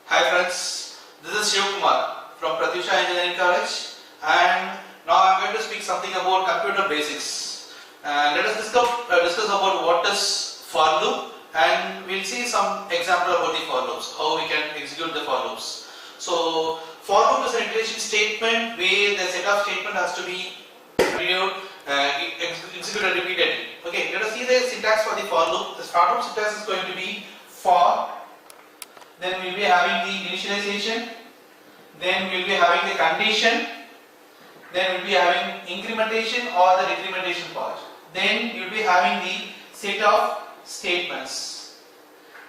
Hi friends, this is Shiv Kumar from Pratyusha Engineering College, and now I am going to speak something about computer basics. Let us discuss about what is for loop, and we will see some example about the for loops, how we can execute the for loops. So for loop is an iteration statement where the set of statement has to be executed repeatedly. Okay, let us see the syntax for the for loop. The startup syntax is going to be for. Then we will be having the initialization, then we will be having the condition, then we will be having incrementation or the decrementation part. Then you will be having the set of statements.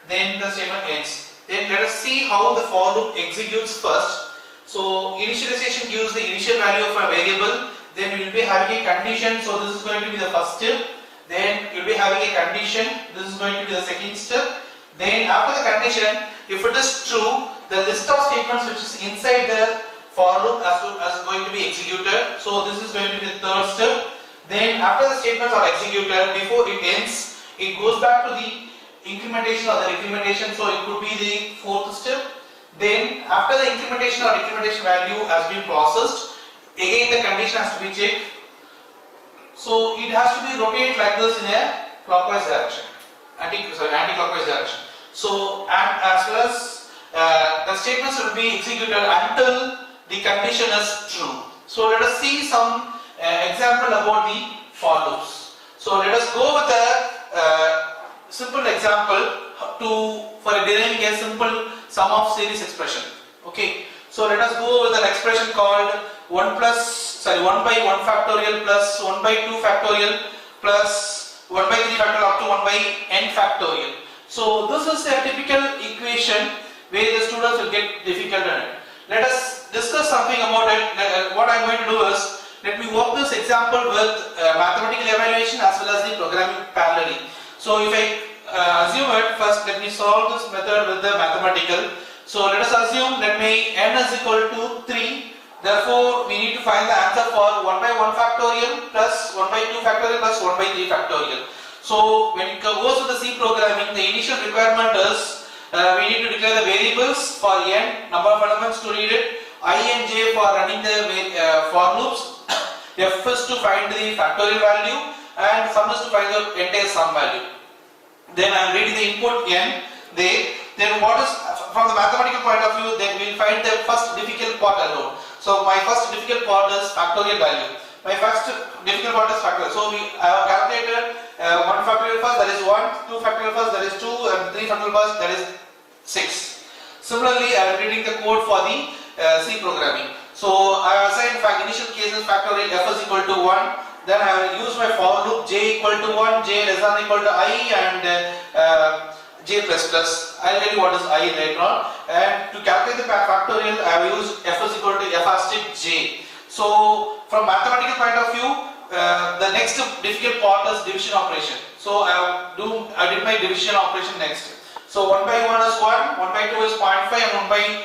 Then the statement ends. Then let us see how the for loop executes first. So initialization gives the initial value of a variable. Then we will be having a condition. So this is going to be the first step. Then you will be having a condition. This is going to be the second step. Then after the condition, if it is true, the list of statements which is inside the for loop is going to be executed. So this is going to be the third step. Then after the statements are executed, before it ends, it goes back to the incrementation or the decrementation. So it could be the fourth step. Then after the incrementation or decrementation value has been processed, again the condition has to be checked. So it has to be rotated like this in a clockwise direction, anti-clockwise direction. So and as well as the statements will be executed until the condition is true. So let us see some example about the for loops. So let us go with a simple example for deriving a simple sum of series expression. Okay. So let us go with an expression called 1 by 1 factorial plus 1 by 2 factorial plus 1 by 3 factorial up to 1 by n factorial. So this is a typical equation where the students will get difficult in it. Let us discuss something about it. What I am going to do is, let me work this example with mathematical evaluation as well as the programming parallelly. So if I assume it, first let me solve this method with the mathematical. So let us assume, let me n is equal to 3. Therefore we need to find the answer for 1 by 1 factorial plus 1 by 2 factorial plus 1 by 3 factorial. So when it goes to the C programming, the initial requirement is we need to declare the variables for n, number of elements to read it, I and j for running the for loops, f is to find the factorial value, and sum is to find the entire sum value. Then I am reading the input n there. Then what is, from the mathematical point of view, then we will find the first difficult part alone. So my first difficult part is factorial value. My first difficult part is factorial. So I have calculated 1 factorial first, that is 1, 2 factorial first, that is 2, and 3 factorial first, that is 6. Similarly, I am reading the code for the C programming. So I have assigned initial cases factorial f is equal to 1. Then I have used my for loop j equal to 1, j less than or equal to I, and j plus plus. I will tell you what is I later on. And to calculate the factorial, I have used f is equal to f asterisk j. So from mathematical point of view, the next difficult part is division operation. So I did my division operation next. So 1 by 1 is 1, 1 by 2 is 0.5, and 1 by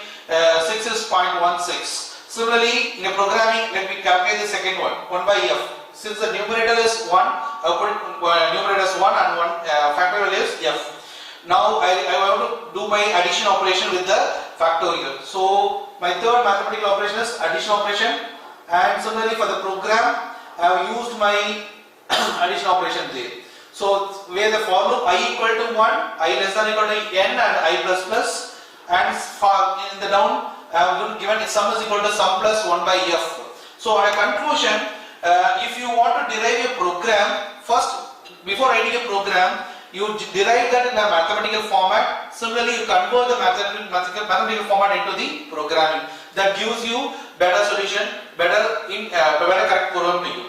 6 is 0.16. Similarly, in a programming, let me calculate the second one, 1 by f. Since the numerator is 1, I put numerator is 1 and 1 factorial is f. Now I want to do my addition operation with the factorial. So my third mathematical operation is addition operation, and similarly for the program, I have used my addition operation there. So where the for loop I equal to 1, I less than or equal to n, and I plus plus, and in the down I have given sum is equal to sum plus 1 by f. So on a conclusion, if you want to derive a program, first before writing a program, you derive that in a mathematical format. Similarly, you convert the mathematical format into the programming. That gives you better solution, better correct program to you.